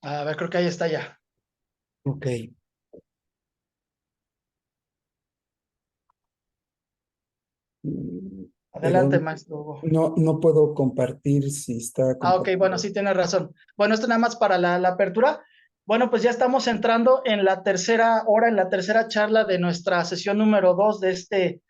A ver, creo que ahí está ya. Ok. Mm, Pero Adelante, maestro Hugo. no puedo compartir si está Ok, bueno, compartido. sí tienes razón. Bueno, esto nada más para la apertura. Bueno, pues ya estamos entrando en la tercera hora, en la tercera charla de nuestra sesión número 2 de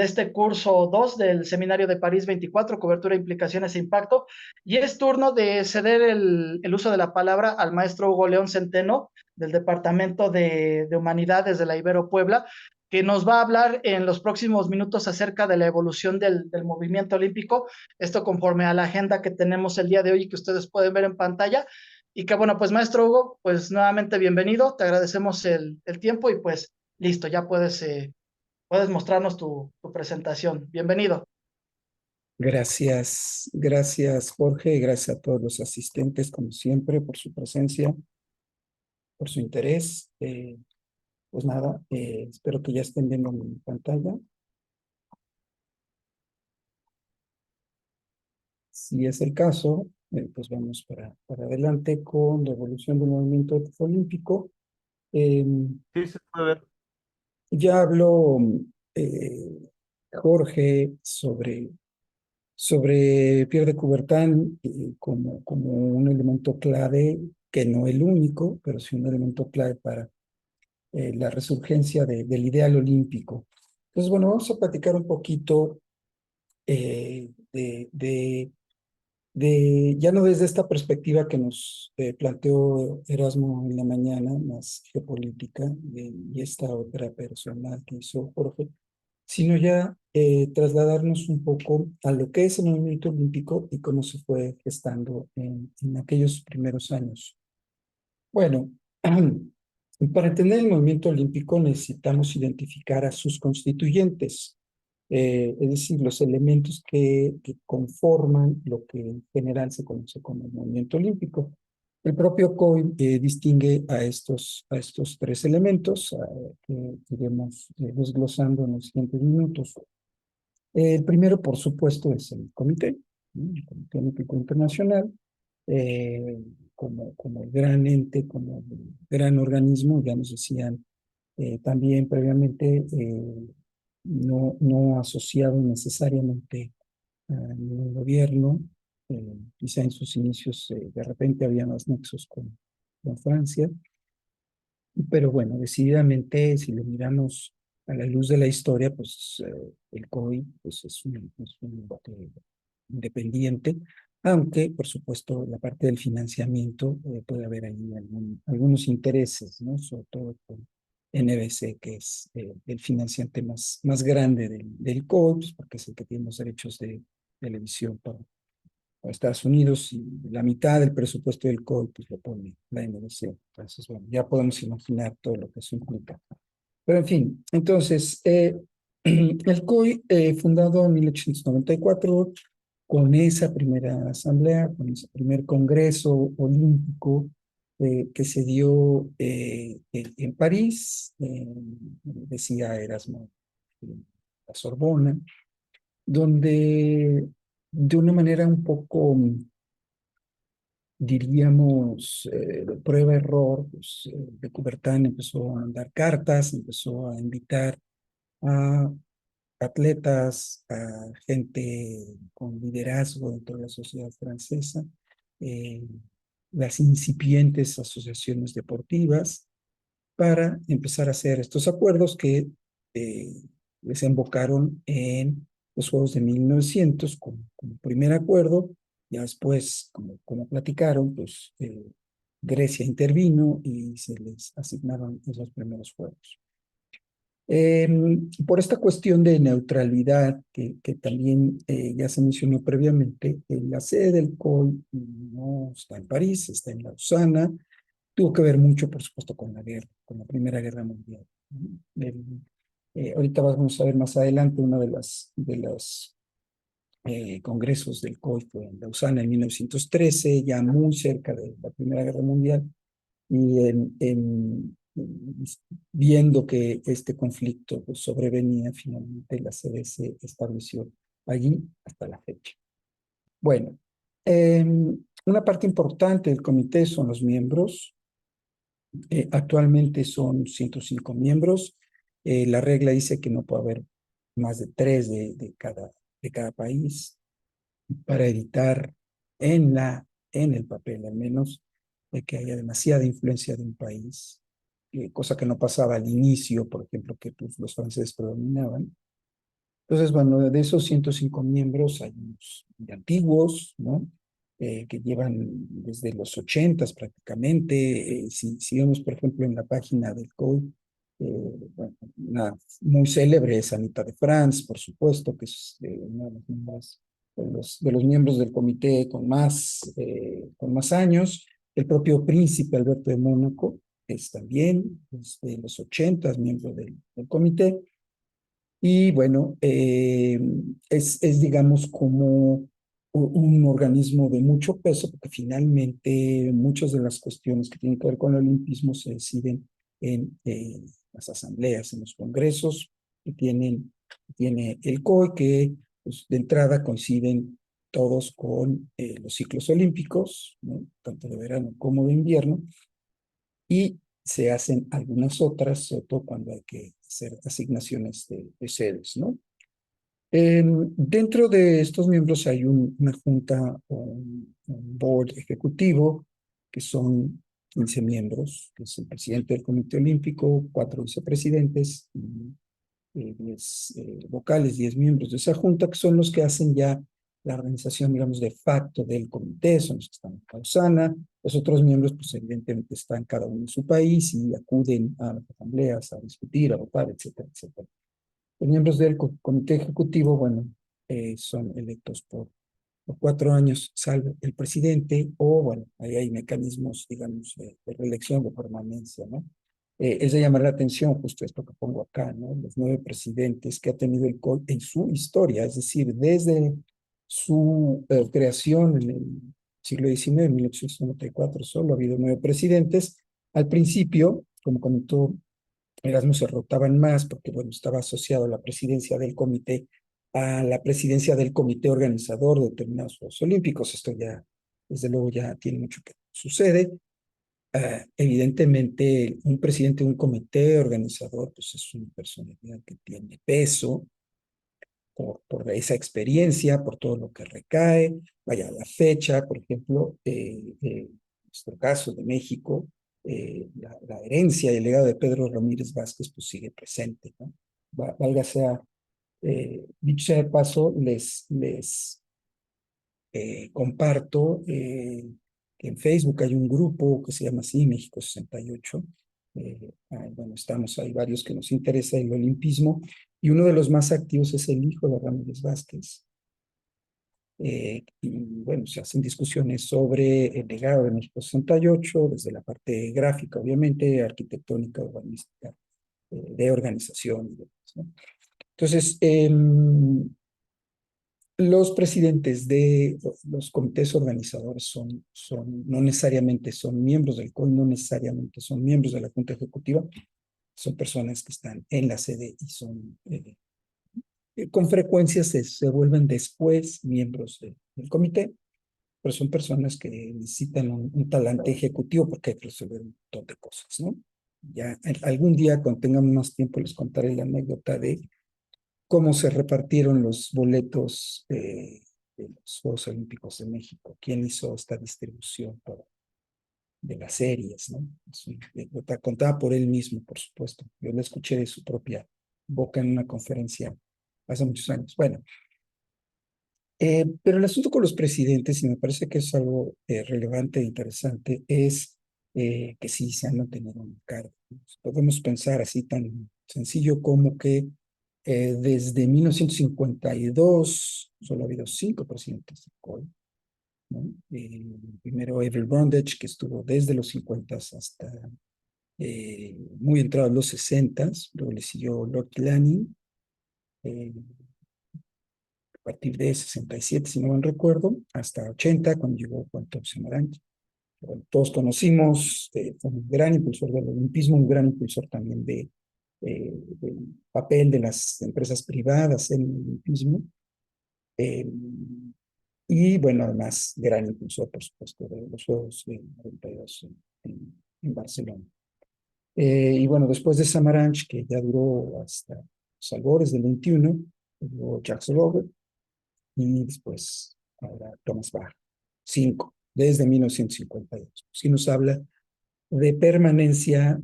este curso 2 del Seminario de París 24, Cobertura, Implicaciones e Impacto. Y es turno de ceder el uso de la palabra al maestro Hugo León Centeno, del Departamento de Humanidades de la Ibero Puebla, que nos va a hablar en los próximos minutos acerca de la evolución del movimiento olímpico, esto conforme a la agenda que tenemos el día de hoy y que ustedes pueden ver en pantalla. Y que bueno, pues maestro Hugo, pues nuevamente bienvenido, te agradecemos el tiempo y pues listo, ya puedes mostrarnos tu presentación. Bienvenido. Gracias Jorge, y gracias a todos los asistentes, como siempre, por su presencia, por su interés. Pues nada, espero que ya estén viendo mi pantalla. Si es el caso, pues vamos para adelante con la evolución del movimiento olímpico. Eh, Sí, se puede ver. ya habló eh, Jorge sobre Pierre de Coubertin como un elemento clave, que no el único, pero sí un elemento clave para la resurgencia del ideal olímpico. Entonces, bueno, vamos a platicar un poquito ya no desde esta perspectiva que nos planteó Erasmo en la mañana, más geopolítica, y esta otra personal que hizo Jorge, sino ya trasladarnos un poco a lo que es el movimiento olímpico y cómo se fue gestando en aquellos primeros años. Bueno, para entender el movimiento olímpico necesitamos identificar a sus constituyentes, es decir, los elementos que conforman lo que en general se conoce como el movimiento olímpico. El propio COI distingue a estos tres elementos que iremos desglosando en los siguientes minutos. El primero, por supuesto, es el comité, ¿no? El Comité Olímpico Internacional, eh, como gran ente, como gran organismo, ya nos decían también previamente, no asociado necesariamente al gobierno, quizá en sus inicios de repente había más nexos con Francia, pero bueno, decididamente si lo miramos a la luz de la historia, pues el COI pues, es un ente independiente, aunque por supuesto la parte del financiamiento puede haber ahí algunos intereses, ¿no? Sobre todo con NBC, que es el financiante más grande del COI, pues, porque es el que tiene los derechos de televisión para Estados Unidos, y la mitad del presupuesto del COI pues lo pone la NBC. Entonces, bueno, ya podemos imaginar todo lo que eso implica. Pero en fin, entonces, el COI, fundado en 1894, con esa primera asamblea, con ese primer congreso olímpico que se dio en París, decía Erasmo, la Sorbona, donde de una manera un poco, diríamos, prueba-error, pues, de Coubertin empezó a dar cartas, empezó a invitar a atletas, a gente con liderazgo dentro de la sociedad francesa, eh, las incipientes asociaciones deportivas, para empezar a hacer estos acuerdos que eh, desembocaron en los Juegos de 1900 como primer acuerdo. Ya después, como platicaron, pues Grecia intervino y se les asignaron esos primeros Juegos. Por esta cuestión de neutralidad que también ya se mencionó previamente, la sede del COI no está en París, está en Lausana. Tuvo que ver mucho, por supuesto, con la guerra, con la Primera Guerra Mundial. Ahorita vamos a ver más adelante uno de los congresos del COI fue en Lausana en 1913, ya muy cerca de la Primera Guerra Mundial, y viendo que este conflicto pues, sobrevenía, finalmente la sede se estableció allí hasta la fecha. Bueno, Una parte importante del comité son los miembros. Actualmente son 105 miembros. La regla dice que no puede haber más de 3 de cada país para evitar en el papel al menos de que haya demasiada influencia de un país, cosa que no pasaba al inicio, por ejemplo, que pues, los franceses predominaban. Entonces, bueno, de esos 105 miembros hay unos muy antiguos, ¿no? Que llevan desde los 80 prácticamente. Si vemos, por ejemplo, en la página del COI, bueno, una muy célebre es Anita de France, por supuesto, que es una de las miembros, de los miembros del comité con más años. El propio príncipe Alberto de Mónaco es también de los 80 miembro del comité. Y bueno, digamos como un organismo de mucho peso, porque finalmente muchas de las cuestiones que tienen que ver con el olimpismo se deciden en las asambleas, en los congresos tiene el COI, que pues, de entrada coinciden todos con los ciclos olímpicos, ¿no? Tanto de verano como de invierno, y se hacen algunas otras, sobre todo cuando hay que hacer asignaciones de sedes, ¿no? Dentro de estos miembros hay una junta o un board ejecutivo, que son 15 miembros, que es el presidente del Comité Olímpico, 4 vicepresidentes, y 10 vocales, 10 miembros de esa junta, que son los que hacen ya la organización, digamos, de facto del comité, son los que están en Lausana. Los otros miembros, pues evidentemente están cada uno en su país y acuden a las asambleas a discutir, a votar, etcétera, etcétera. Los miembros del comité ejecutivo, bueno, son electos por 4 años, salvo el presidente, o bueno, ahí hay mecanismos, digamos, de reelección, de permanencia, ¿no? Es de llamar la atención justo esto que pongo acá, ¿no? Los 9 presidentes que ha tenido el COI en su historia, es decir, desde su creación en el siglo XIX, en 1894, solo ha habido 9 presidentes. Al principio, como comentó Erasmo, se rotaban más porque, bueno, estaba asociado a la presidencia del comité, a la presidencia del comité organizador de determinados Juegos Olímpicos. Esto ya, desde luego, ya tiene mucho que sucede. Evidentemente, un presidente de un comité organizador, pues es una personalidad que tiene peso por esa experiencia, por todo lo que recae. Vaya, la fecha, por ejemplo, nuestro caso de México, la herencia y el legado de Pedro Ramírez Vázquez, pues sigue presente, ¿no? Valga sea, dicho sea de paso, les comparto que en Facebook hay un grupo que se llama así, México 68. Bueno, estamos, hay varios que nos interesa el olimpismo, y uno de los más activos es el hijo de Ramírez Vázquez. Y bueno, se hacen discusiones sobre el legado de México 68, desde la parte gráfica, obviamente, arquitectónica, urbanística, de organización y demás, ¿no? Entonces, los presidentes de los comités organizadores no necesariamente son miembros del COI, no necesariamente son miembros de la Junta Ejecutiva, son personas que están en la sede y son, con frecuencia se vuelven después miembros del comité, pero son personas que necesitan un talante ejecutivo porque hay que resolver un montón de cosas, ¿no? Ya algún día, cuando tengamos más tiempo, les contaré la anécdota de cómo se repartieron los boletos de los Juegos Olímpicos de México, quién hizo esta distribución de las series, ¿no? Es una anécdota contada por él mismo, por supuesto. Yo la escuché de su propia boca en una conferencia hace muchos años. Bueno, pero el asunto con los presidentes, y me parece que es algo relevante e interesante, es que sí se han mantenido en el cargo. Podemos pensar así tan sencillo como que desde 1952 solo ha habido 5 presidentes del COI, ¿no? Primero Avery Brundage, que estuvo desde los 50 hasta muy entrados los 60, luego le siguió Lord Lanning, a partir de 67, si no mal recuerdo, hasta 80, cuando llegó Juan Thompson Arantes. Bueno, todos conocimos, fue un gran impulsor del olimpismo, un gran impulsor también del papel de las empresas privadas en el olimpismo. Y bueno, además, gran impulsor, por supuesto, de los Juegos de 92 en Barcelona. Y bueno, después de Samaranch, que ya duró hasta los albores del 21, luego Jacques Robert, y después ahora Thomas Bach, 5, desde 1952. Si nos habla de permanencia,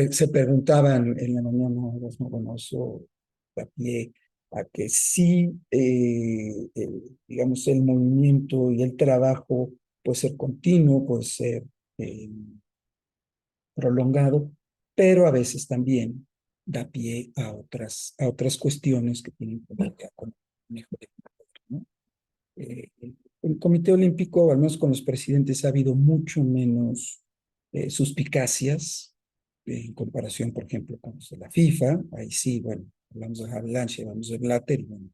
se preguntaban en la mañana Erasmo Bonoso a pie a que sí, digamos, el movimiento y el trabajo puede ser continuo, puede ser eh, prolongado, pero a veces también da pie a otras cuestiones que tienen que ver con el manejo del poder, ¿no? El Comité Olímpico, al menos con los presidentes, ha habido mucho menos suspicacias en comparación, por ejemplo, con los de la FIFA. Ahí sí, bueno, hablamos de Havelange, hablamos de Blatter y bueno,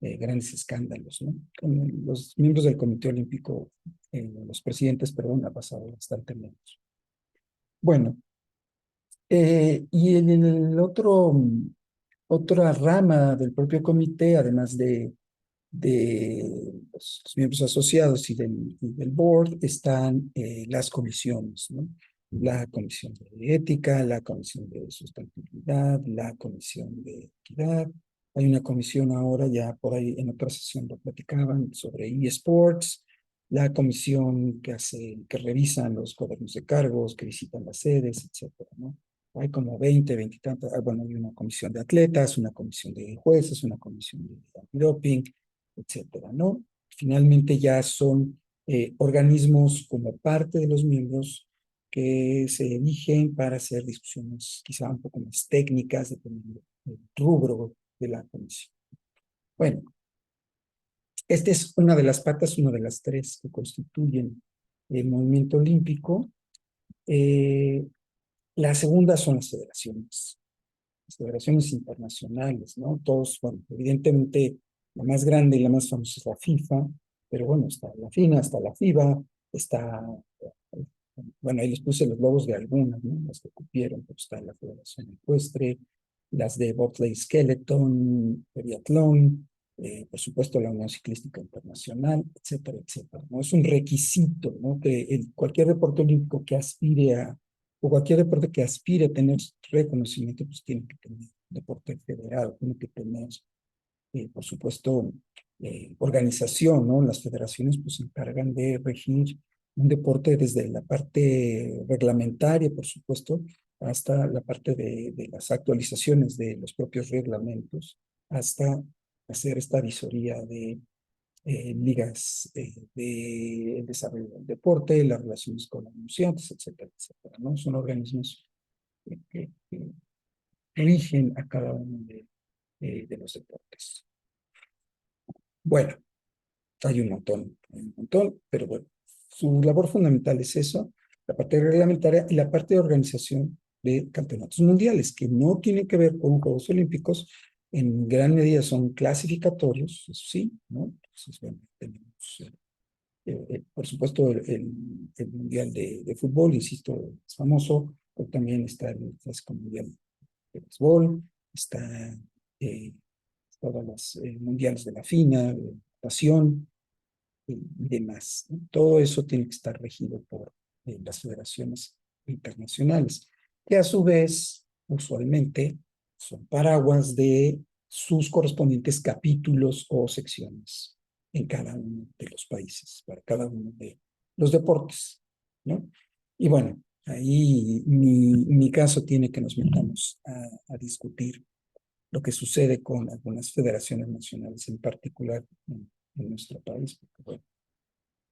grandes escándalos, ¿no? Con los miembros del Comité Olímpico, los presidentes, perdón, ha pasado bastante menos. Bueno, y en el otra rama del propio comité, además de los miembros asociados y del board, están las comisiones, ¿no? La comisión de ética, la comisión de sustentabilidad, la comisión de equidad. Hay una comisión ahora, ya por ahí en otra sesión lo platicaban, sobre eSports, la comisión que revisan los cuadernos de cargos, que visitan las sedes, etcétera, ¿no? Hay como 20 y tantos, bueno, hay una comisión de atletas, una comisión de jueces, una comisión de antidoping, etcétera, ¿no? Finalmente ya son organismos como parte de los miembros que se eligen para hacer discusiones quizá un poco más técnicas, dependiendo del rubro de la comisión. Bueno, esta es una de las patas, una de las tres que constituyen el movimiento olímpico. La segunda son las federaciones internacionales, ¿no? Todos, bueno, evidentemente la más grande y la más famosa es la FIFA, pero bueno, está la FINA, está la FIBA, está, bueno, ahí les puse los logos de algunas, ¿no? Las que cupieron, pero está la Federación Ecuestre, las de bobsleigh skeleton, triatlón, por supuesto la Unión Ciclística Internacional, etcétera, etcétera, ¿no? Es un requisito, ¿no? Que cualquier deporte olímpico que aspire o cualquier deporte que aspire a tener reconocimiento, pues tiene que tener deporte federado, tiene que tener, por supuesto, organización, ¿no? Las federaciones pues se encargan de regir un deporte desde la parte reglamentaria, por supuesto, hasta la parte de las actualizaciones de los propios reglamentos, hasta hacer esta visoría de ligas de desarrollo del deporte, las relaciones con anunciantes, etcétera, etcétera, ¿no? Son organismos que rigen a cada uno de los deportes. Bueno, hay un montón, pero bueno, su labor fundamental es eso, la parte reglamentaria y la parte de organización de campeonatos mundiales, que no tienen que ver con Juegos Olímpicos, en gran medida son clasificatorios, eso sí, ¿no? Entonces, bueno, tenemos, por supuesto, el Mundial de Fútbol, insisto, es famoso, pero también está el Clásico Mundial de Béisbol, está todas las mundiales de la FINA, de natación, y demás, ¿no? Todo eso tiene que estar regido por las federaciones internacionales, que a su vez, usualmente, son paraguas de sus correspondientes capítulos o secciones en cada uno de los países, para cada uno de los deportes, ¿no? Y bueno, ahí mi caso tiene que nos metamos a discutir lo que sucede con algunas federaciones nacionales, en particular en nuestro país, porque bueno,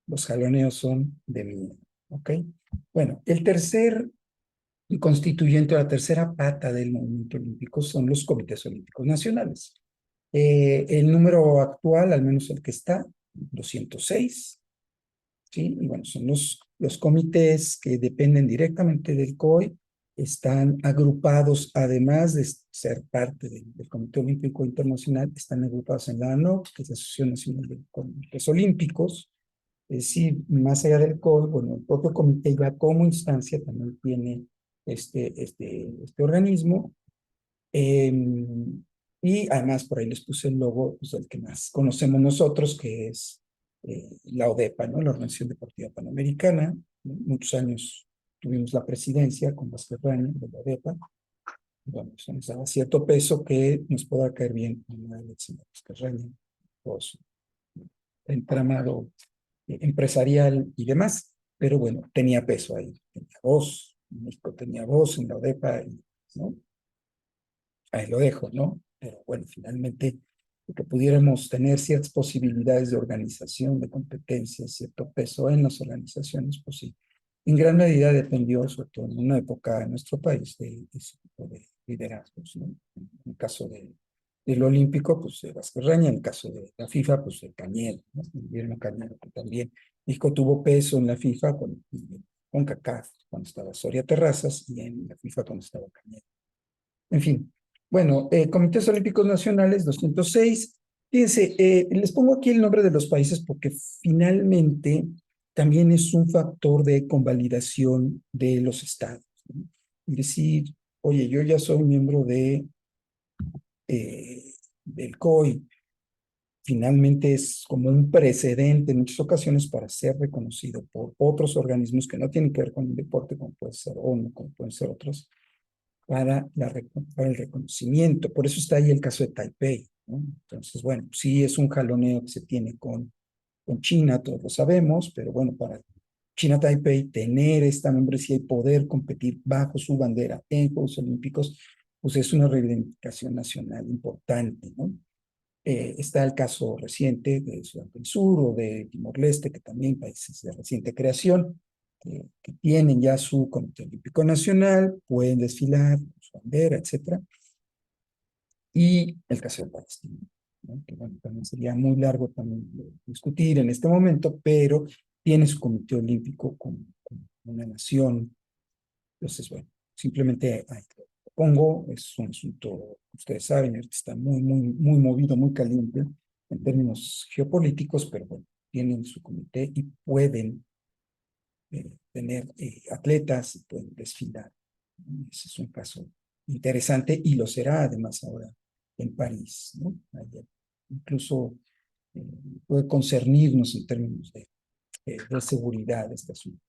los jaloneos son de miedo, ¿ok? Bueno, el tercer constituyente, la tercera pata del movimiento olímpico son los comités olímpicos nacionales. El número actual, al menos el que está, 206, ¿sí? Y bueno, son los comités que dependen directamente del COI, están agrupados, además de ser parte del Comité Olímpico Internacional, están agrupados en la ANOC, que es la Asociación Nacional de Comités Olímpicos. Es decir, más allá del COI, bueno, el propio comité IVA como instancia también tiene este organismo. Y además por ahí les puse el logo, pues, del que más conocemos nosotros, que es la ODEPA, ¿no? La Organización Deportiva Panamericana. Muchos años tuvimos la presidencia con Vázquez Raña de la ODEPA. Bueno, eso nos daba cierto peso que nos pueda caer bien a la elección de Vázquez Raña, por su entramado empresarial y demás. Pero bueno, tenía peso ahí, tenía voz. México tenía voz en la ODEPA, ¿no? Ahí lo dejo, ¿no? Pero bueno, finalmente, que pudiéramos tener ciertas posibilidades de organización, de competencia, cierto peso en las organizaciones, pues sí, en gran medida dependió, sobre todo en una época en nuestro país, de ese tipo de liderazgos, ¿no? En el caso del Olímpico, pues de Vázquez Raña; en el caso de la FIFA, pues de Cañero, ¿no? Guillermo Cañero, que también México tuvo peso en la FIFA con CACAF, cuando estaba Soria Terrazas, y en la FIFA cuando estaba Cañero. En fin, bueno, Comités Olímpicos Nacionales 206. Fíjense, les pongo aquí el nombre de los países porque finalmente también es un factor de convalidación de los estados, ¿no? Es decir, oye, yo ya soy miembro eh, del COI. Finalmente es como un precedente en muchas ocasiones para ser reconocido por otros organismos que no tienen que ver con el deporte, como puede ser ONU, como pueden ser otros, para el reconocimiento. Por eso está ahí el caso de Taipei, ¿no? Entonces, bueno, sí es un jaloneo que se tiene con China, todos lo sabemos, pero bueno, para China-Taipei tener esta membresía y poder competir bajo su bandera en Juegos Olímpicos, pues es una reivindicación nacional importante, ¿no? Está el caso reciente de Sudán del Sur o de Timor-Leste, que también países de reciente creación, que tienen ya su Comité Olímpico Nacional, pueden desfilar su bandera, etcétera. Y el caso de Palestina, ¿no? Que bueno, también sería muy largo también discutir en este momento, pero tiene su Comité Olímpico como una nación. Entonces, bueno, simplemente ahí lo pongo. Es un asunto, ustedes saben, ahorita está muy movido, muy caliente en términos geopolíticos, pero bueno, tienen su comité y pueden tener atletas y pueden desfilar. Ese es un caso interesante y lo será además ahora en París, ¿no? Ayer, incluso eh, puede concernirnos en términos de seguridad este asunto.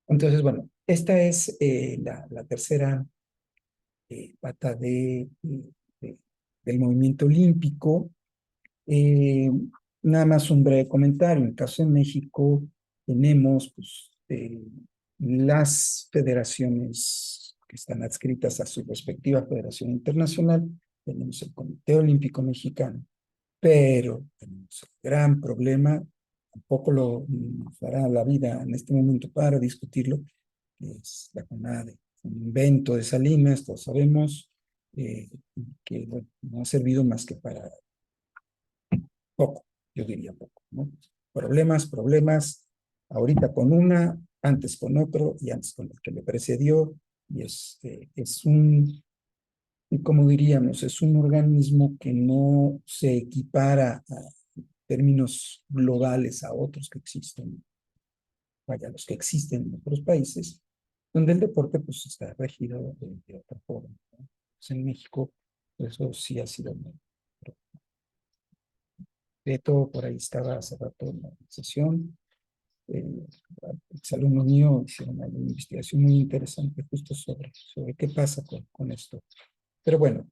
Entonces, bueno, esta es la tercera pata del movimiento olímpico. Eh, Nada más un breve comentario. En el caso de México, tenemos pues, las federaciones que están adscritas a su respectiva federación internacional. Tenemos el Comité Olímpico Mexicano, pero tenemos el gran problema, tampoco nos dará la vida en este momento para discutirlo, que es la CONADE, un invento de Salinas, todos sabemos, que bueno, no ha servido más que para poco, yo diría poco, ¿no? Problemas, ahorita con una, antes con otro y antes con el que le precedió, y es como diríamos, es un organismo que no se equipara a términos globales a otros que existen, vaya, los que existen en otros países, donde el deporte pues está regido de otra forma, ¿no? Pues en México, eso sí ha sido muy. Beto, por ahí estaba hace rato en la sesión. Exalumnos míos hicieron una investigación muy interesante justo sobre qué pasa con esto. Pero bueno,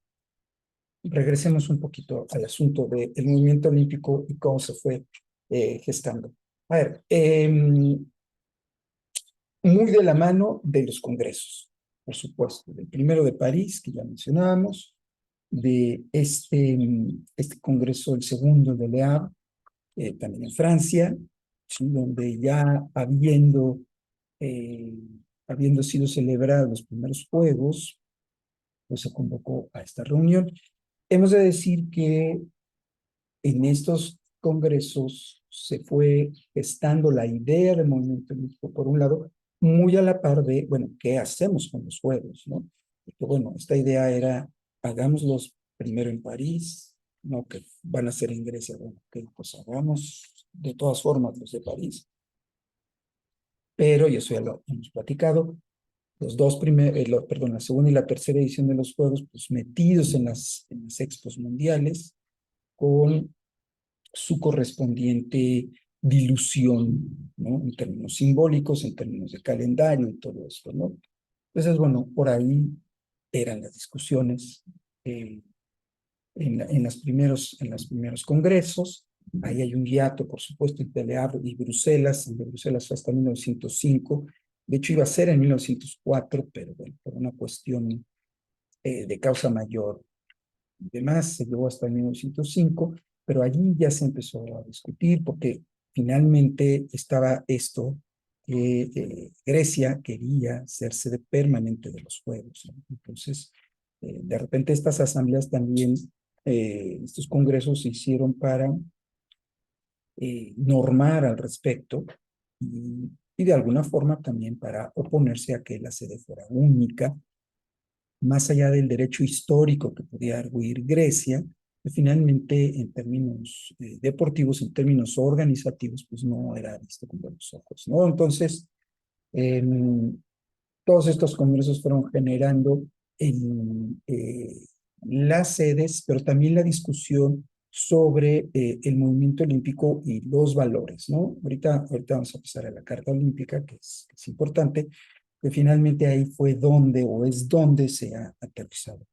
regresemos un poquito al asunto del movimiento olímpico y cómo se fue gestando. A ver, muy de la mano de los congresos, por supuesto, del primero de París, que ya mencionábamos, de este congreso, el segundo de Le Havre, también en Francia, ¿sí? Donde ya eh, habiendo sido celebrados los primeros Juegos, pues se convocó a esta reunión. Hemos de decir que en estos congresos se fue gestando la idea del movimiento olímpico, por un lado, muy a la par de, bueno, ¿qué hacemos con los Juegos, no? Porque, bueno, esta idea era, hagámoslos primero en París, no que van a ser en Grecia, bueno, que pues hagamos de todas formas los de París. Pero, y eso ya lo hemos platicado, la segunda y la tercera edición de los Juegos, pues metidos en las expos mundiales, con su correspondiente dilución, ¿no? En términos simbólicos, en términos de calendario y todo esto, ¿no? Entonces, bueno, por ahí eran las discusiones eh, en los primeros congresos. Ahí hay un hiato, por supuesto, entre Le Havre y Bruselas. El de Bruselas fue hasta 1905. De hecho, iba a ser en 1904, pero bueno, por una cuestión de causa mayor y demás, se llevó hasta 1905, pero allí ya se empezó a discutir porque finalmente estaba esto que Grecia quería hacerse de permanente de los Juegos, ¿no? Entonces, de repente estas asambleas también, estos congresos se hicieron para normar al respecto y de alguna forma también para oponerse a que la sede fuera única, más allá del derecho histórico que podía arguir Grecia, que finalmente en términos deportivos, en términos organizativos, pues no era visto con buenos ojos, ¿no? Entonces, eh, todos estos congresos fueron generando en, las sedes, pero también la discusión sobre el movimiento olímpico y los valores, ¿no? Ahorita vamos a pasar a la Carta Olímpica, que es importante, que finalmente ahí fue donde, o es donde se ha aterrizado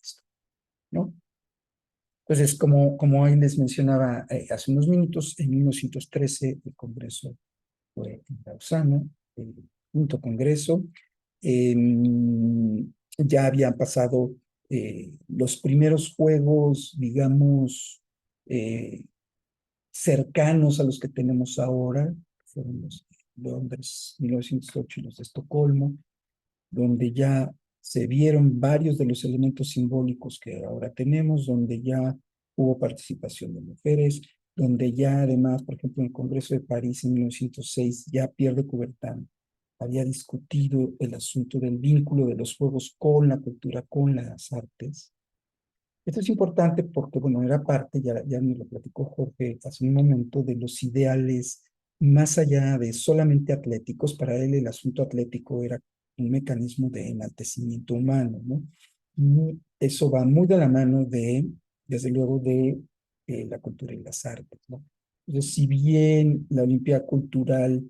esto, ¿no? Entonces, como ahí les mencionaba hace unos minutos, en 1913 el Congreso fue en Lausana, el quinto Congreso. Eh, ya habían pasado los primeros juegos, digamos, eh, cercanos a los que tenemos ahora, fueron los de Londres 1908 y los de Estocolmo, donde ya se vieron varios de los elementos simbólicos que ahora tenemos, donde ya hubo participación de mujeres, donde ya además, por ejemplo, en el Congreso de París en 1906, ya Pierre de Coubertin había discutido el asunto del vínculo de los juegos con la cultura, con las artes. Esto es importante porque, bueno, era parte, ya me lo platicó Jorge hace un momento, de los ideales más allá de solamente atléticos. Para él el asunto atlético era un mecanismo de enaltecimiento humano, ¿no? Y eso va muy de la mano de, desde luego, de la cultura y las artes, ¿no? Entonces, si bien la Olimpiada Cultural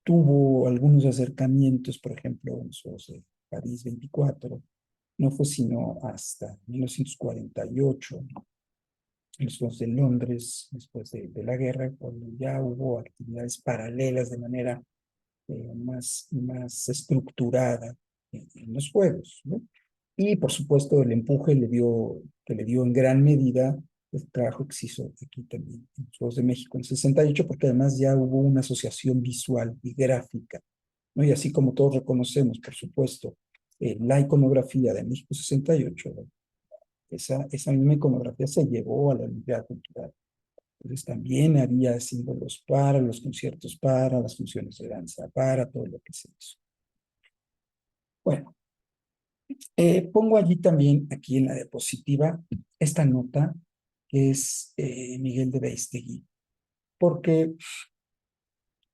tuvo algunos acercamientos, por ejemplo, en los Juegos de París 24, no fue sino hasta 1948, en los Juegos de Londres, después de la guerra, cuando ya hubo actividades paralelas de manera más estructurada en los Juegos, ¿no? Y por supuesto el empuje que le dio en gran medida el trabajo que se hizo aquí también en los Juegos de México en 68, porque además ya hubo una asociación visual y gráfica, ¿no? Y así como todos reconocemos, por supuesto, la iconografía de México 68, ¿no? Esa misma iconografía se llevó a la Olimpiada Cultural. Entonces también había símbolos para los conciertos, para las funciones de danza, para todo lo que se hizo. Bueno, pongo allí también, aquí en la diapositiva, esta nota que es Miguel de Beistegui, porque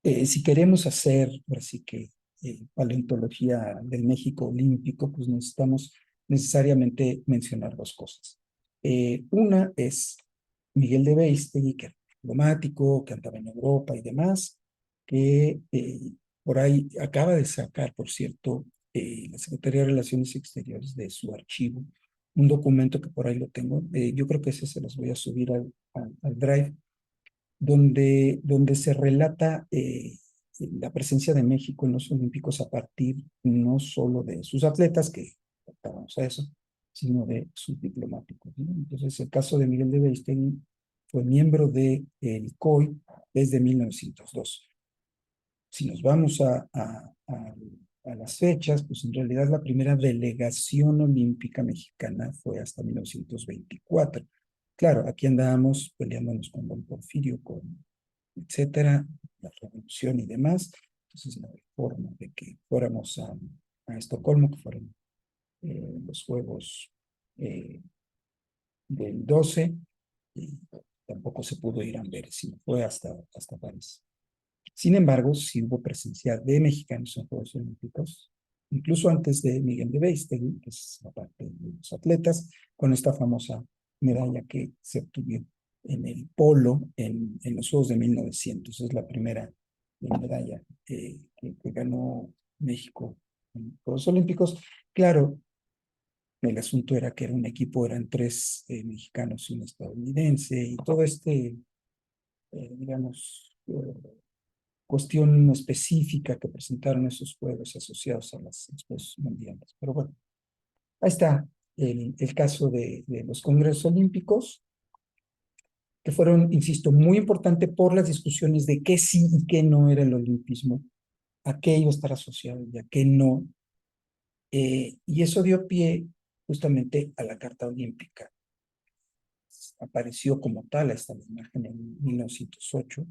si queremos hacer, así que paleontología del México olímpico, pues necesitamos necesariamente mencionar dos cosas. Una es Miguel de Beistegui, que era diplomático, que andaba en Europa y demás, que por ahí acaba de sacar, por cierto, la Secretaría de Relaciones Exteriores de su archivo, un documento que por ahí lo tengo. Yo creo que ese se los voy a subir al Drive, donde se relata la presencia de México en los Olímpicos a partir no solo de sus atletas, que tratamos a eso, sino de sus diplomáticos, ¿no? Entonces, el caso de Miguel de Beristain fue miembro del COI desde 1902. Si nos vamos a las fechas, pues en realidad la primera delegación olímpica mexicana fue hasta 1924. Claro, aquí andábamos peleándonos con Don Porfirio, con etcétera, la revolución y demás. Entonces no había forma de que fuéramos a Estocolmo, que fueron los Juegos eh, del 12, y tampoco se pudo ir a Amberes, sino fue hasta París. Sin embargo, sí hubo presencia de mexicanos en Juegos Olímpicos, incluso antes de Miguel de Beistegui, que es aparte de los atletas, con esta famosa medalla que se obtuvo en el polo en los Juegos de 1900. Es la primera medalla que ganó México en los Juegos Olímpicos. Claro, el asunto era que era un equipo, eran tres mexicanos y un estadounidense, y todo digamos, cuestión específica que presentaron esos juegos asociados a los Juegos Mundiales. Pero bueno, ahí está el caso de los Congresos Olímpicos, que fueron, insisto, muy importante por las discusiones de qué sí y qué no era el olimpismo, a qué iba a estar asociado y a qué no. Y eso dio pie justamente a la Carta Olímpica. Apareció como tal esta imagen en 1908,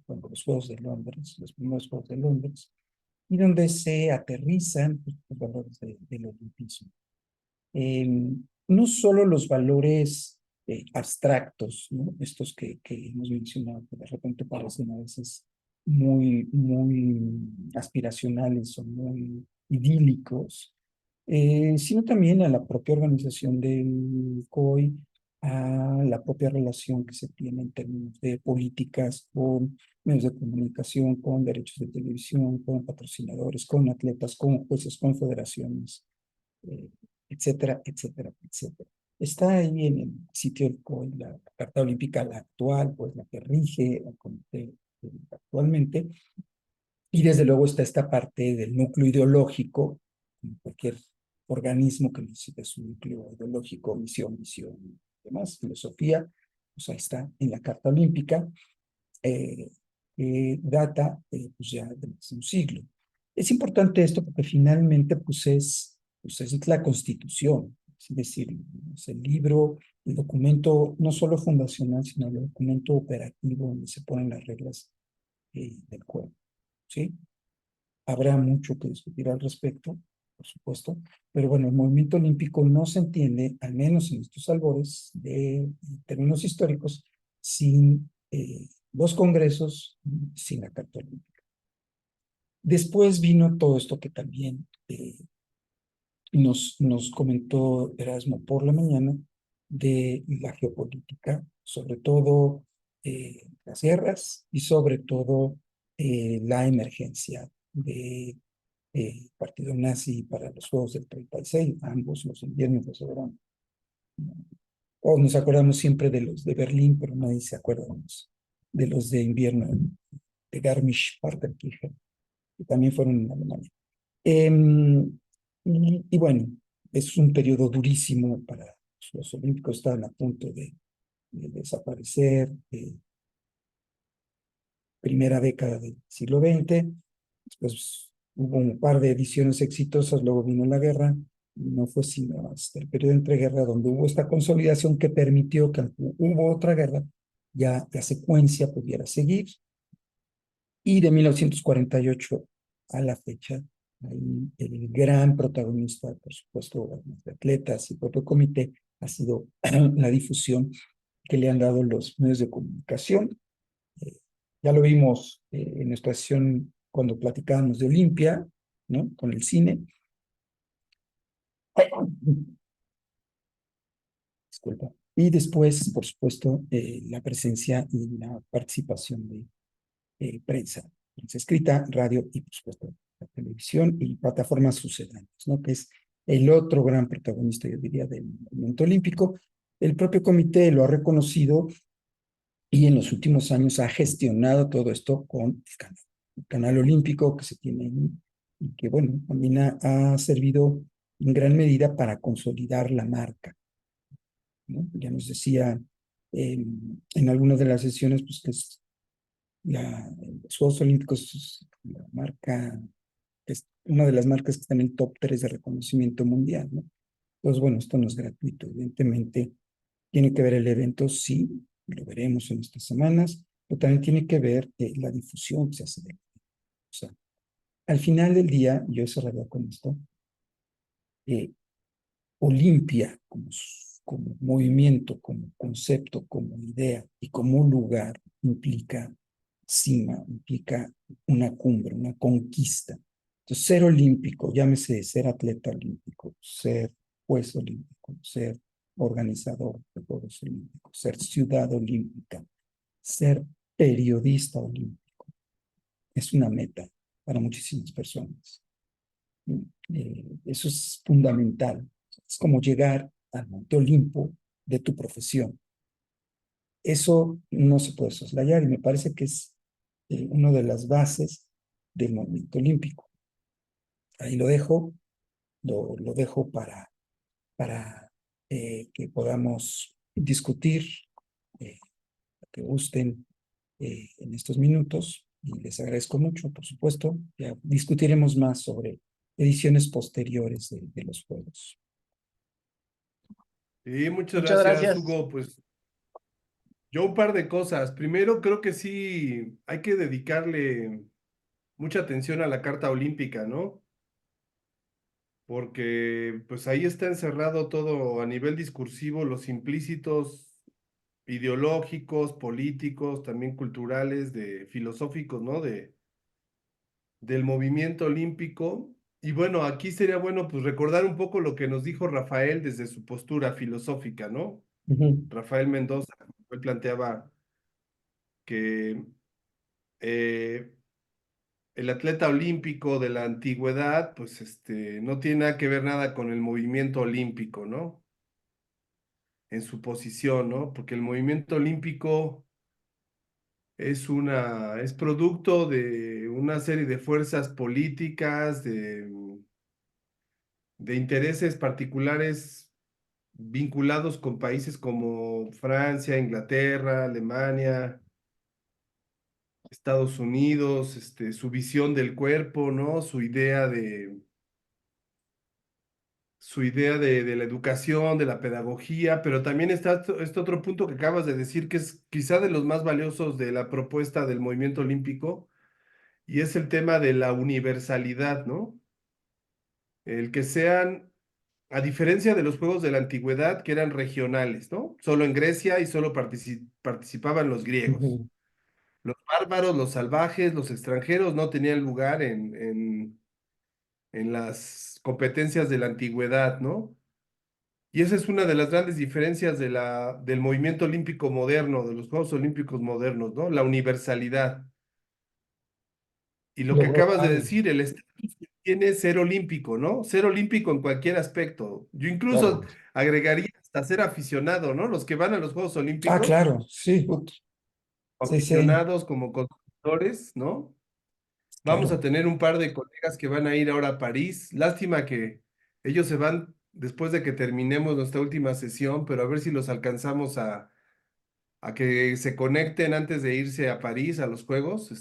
cuando los Juegos de Londres, los primeros Juegos de Londres, y donde se aterrizan los valores del olimpismo. No solo los valores abstractos, ¿no? Estos que hemos mencionado, que de repente parecen a veces muy aspiracionales o muy idílicos, sino también a la propia organización del COI, a la propia relación que se tiene en términos de políticas con medios de comunicación, con derechos de televisión, con patrocinadores, con atletas, con jueces, con federaciones, eh, etcétera, etcétera, etcétera. Está ahí en el sitio del COI, la Carta Olímpica, la actual, pues la que rige el comité actualmente, y desde luego está esta parte del núcleo ideológico, como cualquier organismo que necesita su núcleo ideológico, misión, demás, filosofía, pues ahí está en la Carta Olímpica, que data pues ya de más de un siglo. Es importante esto porque finalmente pues es la Constitución, es decir, es el libro, el documento no solo fundacional, sino el documento operativo donde se ponen las reglas del juego, ¿sí? Habrá mucho que discutir al respecto, por supuesto, pero bueno, el movimiento olímpico no se entiende, al menos en estos albores de términos históricos, sin los congresos, sin la Carta Olímpica. Después vino todo esto que también nos comentó Erasmo por la mañana, de la geopolítica, sobre todo las guerras y sobre todo la emergencia de partido nazi para los Juegos del 36, ambos los inviernos los verano. O nos acordamos siempre de los de Berlín, pero nadie se acuerda de los de invierno de Garmisch-Partenkirchen, que también fueron en Alemania. Y bueno, es un periodo durísimo para los olímpicos, estaban a punto de desaparecer, primera década del siglo XX, después hubo un par de ediciones exitosas, luego vino la guerra, y no fue sino hasta el periodo de entreguerra donde hubo esta consolidación que permitió que hubo otra guerra, ya la secuencia pudiera seguir, y de 1948 a la fecha, ahí el gran protagonista, por supuesto, de atletas y propio comité, ha sido la difusión que le han dado los medios de comunicación. Ya lo vimos en nuestra sesión cuando platicábamos de Olimpia, ¿no? Con el cine. Disculpa. Y después, por supuesto, la presencia y la participación de prensa escrita, radio y, por supuesto, la televisión y plataformas sucedáneas, ¿no? Que es el otro gran protagonista, yo diría, del movimiento olímpico. El propio comité lo ha reconocido y en los últimos años ha gestionado todo esto con el canal olímpico que se tiene ahí y que, bueno, también ha servido en gran medida para consolidar la marca, ¿no? Ya nos decía en algunas de las sesiones, pues que es los Juegos Olímpicos es la marca, es una de las marcas que está en el top 3 de reconocimiento mundial, ¿no? Pues bueno, esto no es gratuito, evidentemente tiene que ver el evento, sí, lo veremos en estas semanas, pero también tiene que ver la difusión que se hace de él. O sea, al final del día, yo cerraría con esto, Olimpia como movimiento, como concepto, como idea y como lugar implica cima, implica una cumbre, una conquista. Entonces, ser olímpico, llámese ser atleta olímpico, ser juez olímpico, ser organizador de Juegos Olímpicos, ser ciudad olímpica, ser periodista olímpico, es una meta para muchísimas personas. Eso es fundamental. Es como llegar al Monte Olimpo de tu profesión. Eso no se puede soslayar y me parece que es una de las bases del movimiento olímpico. Ahí lo dejo, lo dejo para que podamos discutir lo que gusten en estos minutos y les agradezco mucho, por supuesto. Ya discutiremos más sobre ediciones posteriores de los juegos. Y muchas Muchas gracias, gracias. Hugo. Pues yo un par de cosas. Primero, creo que sí hay que dedicarle mucha atención a la Carta Olímpica, ¿no? Porque pues ahí está encerrado todo a nivel discursivo, los implícitos ideológicos, políticos, también culturales, filosóficos, ¿no? Del movimiento olímpico. Y bueno, aquí sería bueno pues recordar un poco lo que nos dijo Rafael desde su postura filosófica, ¿no? Rafael Mendoza, él planteaba que eh, el atleta olímpico de la antigüedad, pues no tiene nada que ver nada con el movimiento olímpico, ¿no? En su posición, ¿no? Porque el movimiento olímpico es producto de una serie de fuerzas políticas, de intereses particulares vinculados con países como Francia, Inglaterra, Alemania, Estados Unidos, su visión del cuerpo, ¿no? Su idea de la educación, de la pedagogía, pero también está este otro punto que acabas de decir, que es quizá de los más valiosos de la propuesta del movimiento olímpico, y es el tema de la universalidad, ¿no? El que sean, a diferencia de los juegos de la antigüedad, que eran regionales, ¿no? Solo en Grecia y solo participaban los griegos. Los bárbaros, los salvajes, los extranjeros no tenían lugar en las competencias de la antigüedad, ¿no? Y esa es una de las grandes diferencias del movimiento olímpico moderno, de los Juegos Olímpicos modernos, ¿no? La universalidad. Y lo que Logró acabas de algo, decir, el estatus que tiene ser olímpico, ¿no? Ser olímpico en cualquier aspecto. Yo incluso claro. agregaría hasta ser aficionado, ¿no? Los que van a los Juegos Ah, Olímpicos, claro, sí, sí, sí, aficionados como constructores, ¿no? Vamos claro. a tener un par de colegas que van a ir ahora a París. Lástima que ellos se van después de que terminemos nuestra última sesión, pero a ver si los alcanzamos a que se conecten antes de irse a París a los Juegos.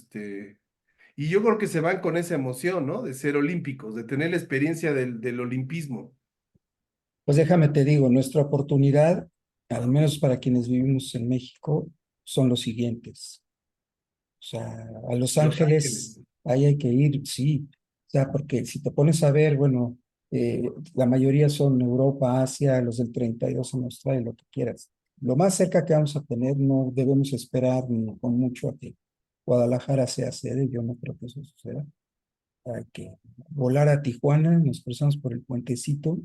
Y yo creo que se van con esa emoción, ¿no? De ser olímpicos, de tener la experiencia del olimpismo. Pues déjame te digo, nuestra oportunidad, al menos para quienes vivimos en México, son los siguientes. O sea, a Los Los Ángeles, Ángeles. ahí hay que ir, sí. O sea, porque si te pones a ver, bueno, la mayoría son Europa, Asia, los del 32 en Australia, lo que quieras. Lo más cerca que vamos a tener, no debemos esperar ni con mucho a que Guadalajara sea sede, yo no creo que eso suceda. Hay que volar a Tijuana, nos cruzamos por el puentecito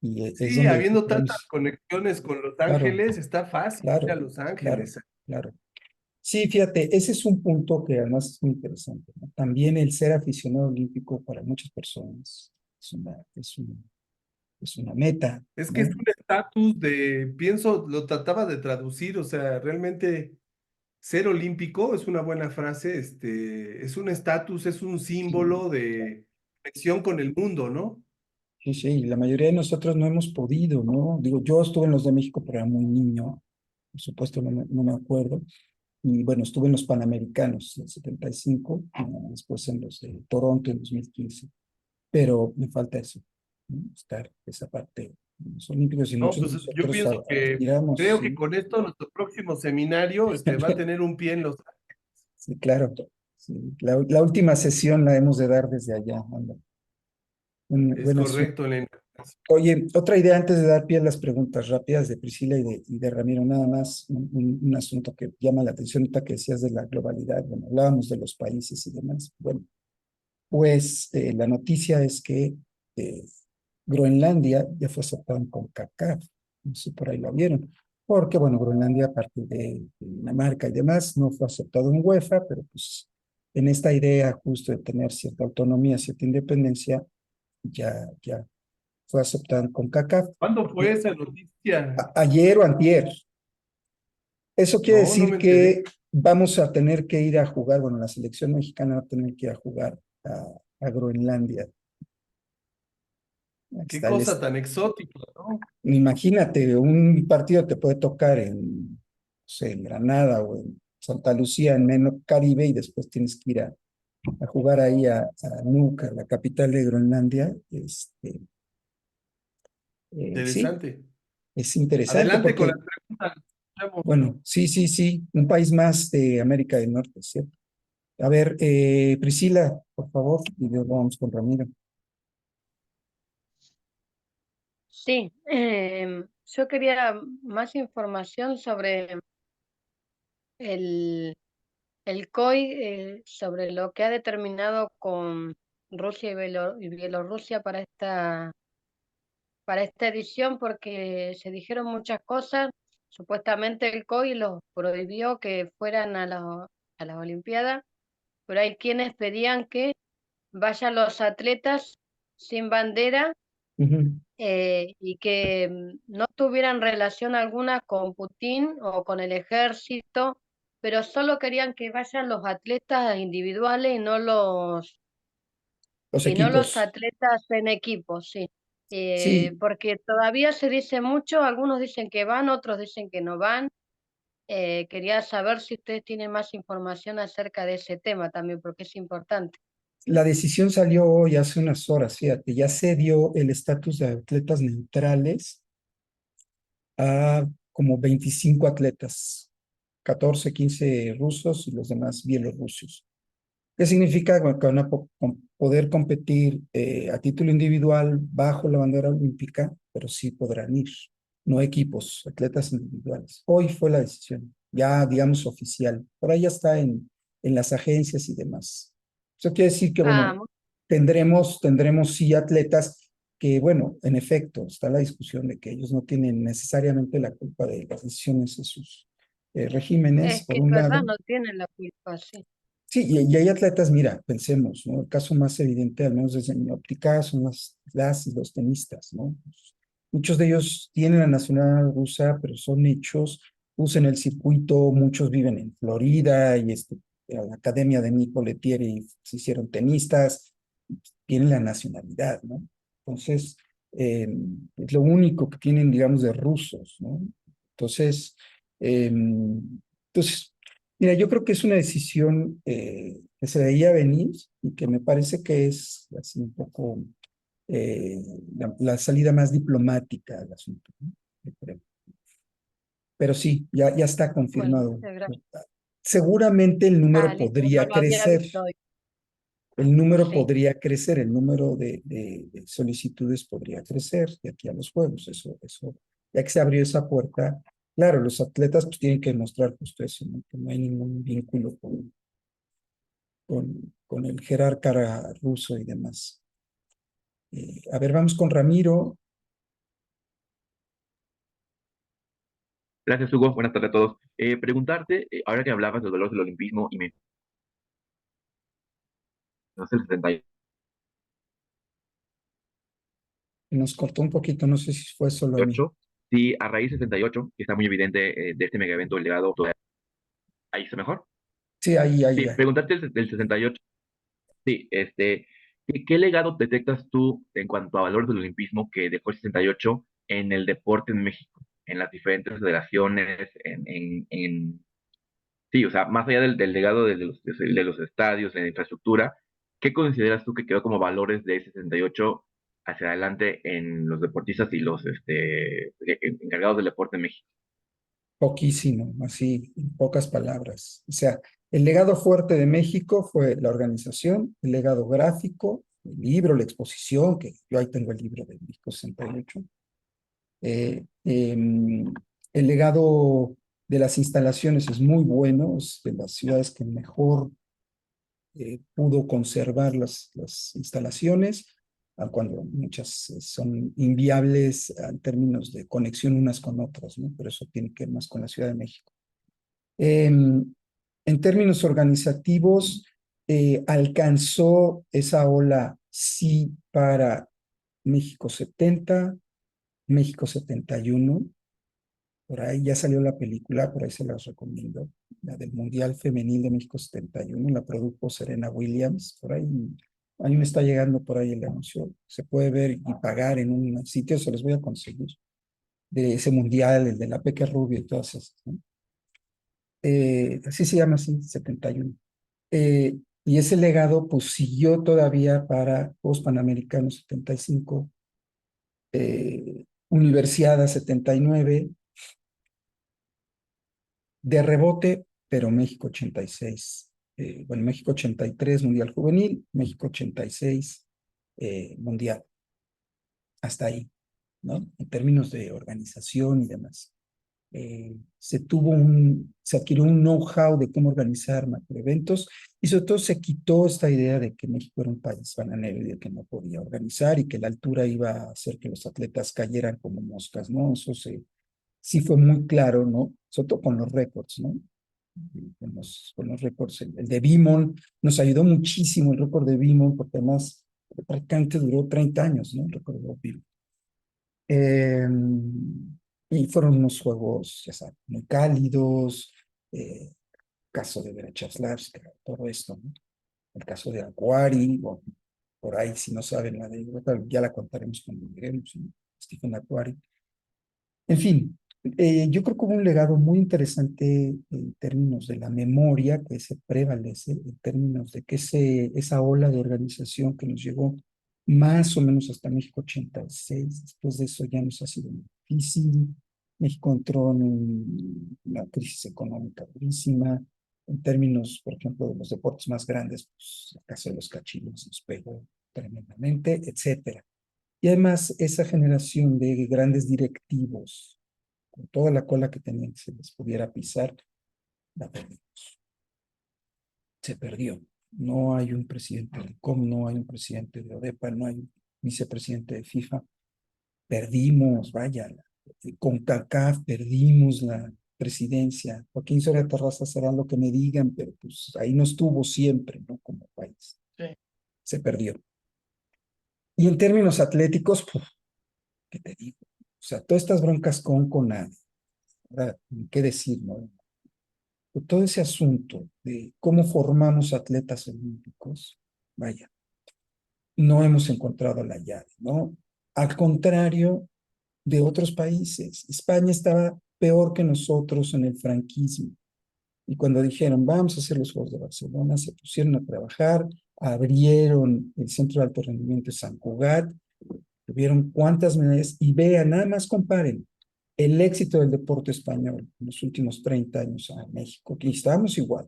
y es Sí, donde habiendo tantas podemos, conexiones con Los claro, Ángeles, está fácil ir a claro, Los claro, Ángeles. claro. Sí, fíjate, ese es un punto que además es muy interesante, ¿no? También el ser aficionado olímpico para muchas personas es una meta, Es que es ¿no? un estatus pienso, lo trataba de traducir, o sea, realmente ser olímpico es una buena frase, es un estatus, es un Sí, símbolo de conexión con el mundo, ¿no? sí, sí, y la mayoría de nosotros no hemos podido, ¿no? Digo, yo estuve en los de México, pero era muy niño, por supuesto no me acuerdo, y bueno, estuve en los Panamericanos en el 75, y después en los de Toronto en 2015. Pero me falta eso, ¿no? Estar esa parte de los olímpicos y No, muchos de pues yo nosotros pienso que, aspiramos, creo que sí, con esto nuestro próximo seminario, va a tener un pie en los... sí, claro. Sí. La última sesión la hemos de dar desde allá. Anda. Un Es buen asunto. correcto, Elena. Oye, otra idea antes de dar pie a las preguntas rápidas de Priscila y de Ramiro, nada más un asunto que llama la atención ahorita que decías de la globalidad, bueno, hablábamos de los países y demás. Bueno, pues la noticia es que Groenlandia ya fue aceptado en CONCACAF, no sé si por ahí lo vieron, porque bueno, Groenlandia a partir de Dinamarca y demás no fue aceptado en UEFA, pero pues en esta idea justo de tener cierta autonomía, cierta independencia, ya fue aceptado en CONCACAF. ¿Cuándo fue esa noticia? Ayer o antier. Eso quiere No, no me decir enteré. que vamos a tener que ir a jugar, bueno, la selección mexicana va a tener que ir a jugar a Groenlandia. Ahí Qué está el cosa tan exótica, ¿no? Imagínate, un partido te puede tocar en, no sé, en Granada o en Santa Lucía, en menos Caribe, y después tienes que ir a jugar ahí a Nuuk, a la capital de Groenlandia. Sí, Interesante. es interesante Adelante con la porque, pregunta. Escuchamos. bueno, sí, un país más de América del Norte, ¿cierto? A ver, Priscila, por favor, y luego vamos con Ramiro. Sí, yo quería más información sobre el, el COI, sobre lo que ha determinado con Rusia y Bielorrusia para esta edición, porque se dijeron muchas cosas. Supuestamente el COI los prohibió que fueran a las Olimpiadas, pero hay quienes pedían que vayan los atletas sin bandera, Ujú. y que no tuvieran relación alguna con Putin o con el ejército, pero solo querían que vayan los atletas individuales Los y no los equipos. atletas en equipo, sí. Sí, Porque todavía se dice mucho, algunos dicen que van, otros dicen que no van. Quería saber si ustedes tienen más información acerca de ese tema también, porque es importante. la decisión salió hoy hace unas horas, fíjate, ya se dio el estatus de atletas neutrales a como 25 atletas, 14, 15 rusos y los demás bielorrusios. ¿Qué significa? Bueno, que van a poder competir a título individual bajo la bandera olímpica, pero sí podrán ir, no equipos, atletas individuales. Hoy fue la decisión, ya digamos oficial, por ahí ya está en las agencias y demás. Eso quiere decir que, Ah, bueno, tendremos sí atletas que, bueno, en efecto, está la discusión de que ellos no tienen necesariamente la culpa de las decisiones de sus regímenes, es por que es un verdad, lado. no tienen la culpa, sí. Sí, y hay atletas, mira, pensemos, ¿no? El caso más evidente, al menos desde mi óptica, son las y los tenistas, ¿no? Muchos de ellos tienen la nacionalidad rusa, pero son hechos, usan el circuito, muchos viven en Florida y en la academia de Nico Lettieri se hicieron tenistas, tienen la nacionalidad, ¿no? Entonces, es lo único que tienen, digamos, de rusos, ¿no? Entonces, eh, entonces mira, yo creo que es una decisión que se veía venir y que me parece que es así un poco eh, la salida más diplomática del asunto, ¿no? Yo creo. Pero sí, ya está Bueno, confirmado. muchas gracias. Seguramente el Ah, número listo, no podría lo había crecer, visto hoy. el número Sí, podría crecer, el número de solicitudes podría crecer de aquí a los Juegos, ya que se abrió esa puerta. Claro, los atletas pues tienen que demostrar justo eso, ¿no? Que no hay ningún vínculo con el jerarca ruso y demás. A ver, vamos con Ramiro. Gracias, Hugo. Buenas tardes a todos. Preguntarte, ahora que hablabas de los valores del olimpismo y me mencionaste el 78, Nos cortó un poquito, no sé si fue solo a mí. sí, a raíz del 68, que está muy evidente de este mega evento, el legado, ahí está mejor. Sí, ahí Sí, ya. preguntarte del 68, sí, ¿qué legado detectas tú en cuanto a valores del olimpismo que dejó el 68 en el deporte en México, en las diferentes federaciones, sí, o sea, más allá del legado de los estadios, de la infraestructura, ¿qué consideras tú que quedó como valores de 68 hacia adelante en los deportistas y los encargados del deporte en México? Poquísimo, así, en pocas palabras. O sea, el legado fuerte de México fue la organización, el legado gráfico, el libro, la exposición, que yo ahí tengo el libro de México 68. El legado de las instalaciones es muy bueno, es de las ciudades que mejor pudo conservar las instalaciones, cuando muchas son inviables en términos de conexión unas con otras, ¿no? Pero eso tiene que ver más con la Ciudad de México. En términos organizativos, alcanzó esa ola, sí, para México 70, México 71. Por ahí ya salió la película, por ahí se las recomiendo, la del Mundial Femenil de México 71, la produjo Serena Williams. Por ahí me está llegando por ahí el anuncio. Se puede ver y pagar en un sitio, se los voy a conseguir, de ese Mundial, el de la Peque Rubio y todas esas, ¿no? Así se llama, así, 71. Y ese legado pues siguió todavía para Juegos Panamericanos 75, Universiada 79, de rebote, pero México 86. Bueno, México 83, Mundial Juvenil, México 86, Mundial. Hasta ahí, ¿no? En términos de organización y demás. Se adquirió un know-how de cómo organizar macroeventos y sobre todo se quitó esta idea de que México era un país bananero y de que no podía organizar y que la altura iba a hacer que los atletas cayeran como moscas, ¿no? Eso sí fue muy claro, ¿no? Sobre todo con los récords, ¿no? Con los récords. El de Beamon nos ayudó muchísimo, el récord de Beamon, porque además prácticamente duró 30 años, ¿no? El récord de Beamon. Y fueron unos juegos, ya sabes, muy cálidos, caso de Verachaslavska, todo esto, ¿no? El caso de Aquari, o por ahí, si no saben la de, ya la contaremos cuando lleguemos, ¿no? Stephen Aquari. En fin, yo creo que hubo un legado muy interesante en términos de la memoria que se prevalece, en términos de que esa ola de organización que nos llegó más o menos hasta México 86, después de eso ya nos ha sido muy difícil. México entró en una crisis económica durísima. En términos, por ejemplo, de los deportes más grandes, pues el caso de los cachinos nos pegó tremendamente, etcétera. Y además, esa generación de grandes directivos, con toda la cola que tenían, que se les pudiera pisar, la perdimos. Se perdió. No hay un presidente del COM, no hay un presidente de ODEPA, no hay un vicepresidente de FIFA. Perdimos, vaya, con CACAF perdimos la presidencia. Joaquín Soria Terraza será lo que me digan, pero pues ahí no estuvo siempre, ¿no? Como país. Sí. Se perdió. Y en términos atléticos, pues, ¿qué te digo? O sea, todas estas broncas con ¿verdad? ¿Qué decir, no? Todo ese asunto de cómo formamos atletas olímpicos, vaya, no hemos encontrado la llave, ¿no? Al contrario de otros países, España estaba peor que nosotros en el franquismo. Y cuando dijeron, vamos a hacer los Juegos de Barcelona, se pusieron a trabajar, abrieron el Centro de Alto Rendimiento de San Cugat, tuvieron cuántas medallas, y vean, nada más comparen el éxito del deporte español en los últimos 30 años a México, que estábamos igual,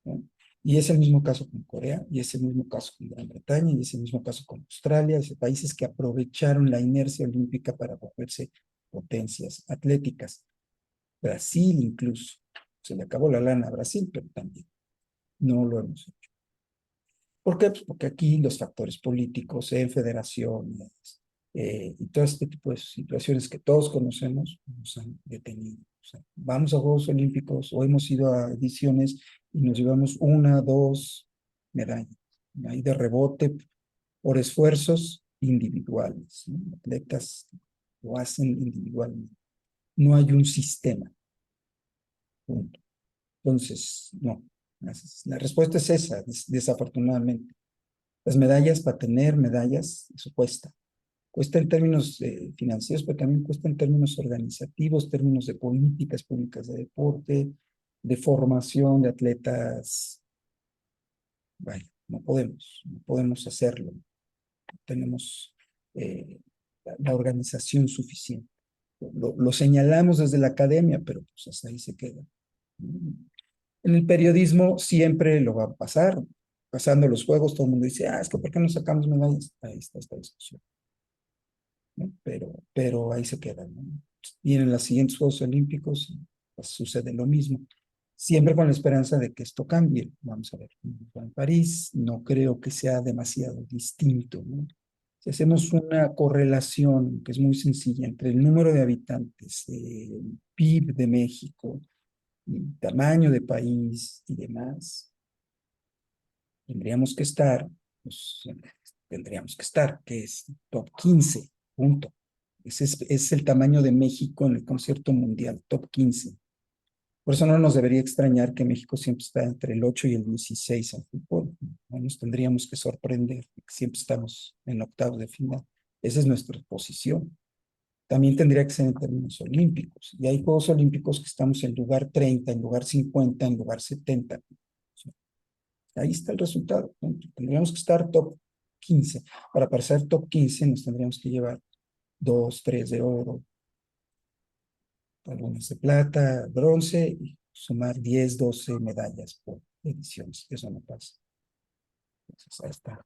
¿no? Y es el mismo caso con Corea, y es el mismo caso con Gran Bretaña, y es el mismo caso con Australia, países que aprovecharon la inercia olímpica para volverse potencias atléticas. Brasil incluso, se le acabó la lana a Brasil, pero también no lo hemos hecho. ¿Por qué? Pues porque aquí los factores políticos en federaciones y todo este tipo de situaciones que todos conocemos nos han detenido. O sea, vamos a Juegos Olímpicos o hemos ido a ediciones y nos llevamos 1, 2 medallas. Ahí de rebote por esfuerzos individuales, ¿no? Atletas lo hacen individualmente. No hay un sistema. Punto. Entonces, no. La respuesta es esa, desafortunadamente. Las medallas, para tener medallas, eso cuesta. Cuesta en términos financieros, pero también cuesta en términos organizativos, términos de políticas públicas de deporte, de formación de atletas. Bueno, no podemos hacerlo. No tenemos la organización suficiente. Lo señalamos desde la academia, pero pues hasta ahí se queda. En el periodismo siempre lo va a pasar. Pasando los juegos, todo el mundo dice, es que ¿por qué no sacamos medallas? Ahí está esta discusión, ¿no? Pero ahí se queda, ¿no? Vienen los siguientes Juegos Olímpicos y pues, sucede lo mismo. siempre con la esperanza de que esto cambie. Vamos a ver, en París no creo que sea demasiado distinto, ¿no? Si hacemos una correlación que es muy sencilla entre el número de habitantes, el PIB de México, el tamaño de país y demás, tendríamos que estar, pues, que es top 15, punto. Ese es el tamaño de México en el concierto mundial, top 15. Por eso no nos debería extrañar que México siempre está entre el 8 y el 16 en fútbol. No nos tendríamos que sorprender, siempre estamos en octavos de final. Esa es nuestra posición. También tendría que ser en términos olímpicos. Y hay Juegos Olímpicos que estamos en lugar 30, en lugar 50, en lugar 70. Ahí está el resultado. Tendríamos que estar top 15. Para ser top 15 nos tendríamos que llevar 2, 3 de oro, algunas de plata, bronce, y sumar 10, 12 medallas por ediciones. Eso no pasa. Entonces, ahí está.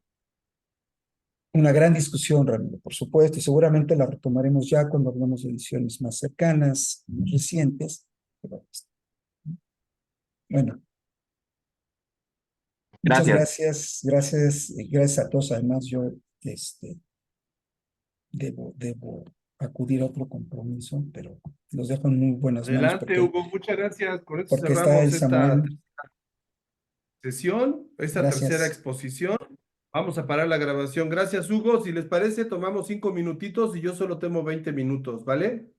Una gran discusión, Ramiro, por supuesto, y seguramente la retomaremos ya cuando hablemos de ediciones más cercanas, más recientes. Pero, bueno, muchas Gracias. gracias a todos. Además, yo debo acudir a otro compromiso, pero los dejo en muy buenas manos Adelante, Hugo, muchas gracias. Con esto porque está el cerramos esta Samuel. sesión, esta tercera Gracias. exposición. Vamos a parar la grabación. Gracias, Hugo. Si les parece, tomamos 5 minutitos y yo solo tomo 20 minutos, ¿vale?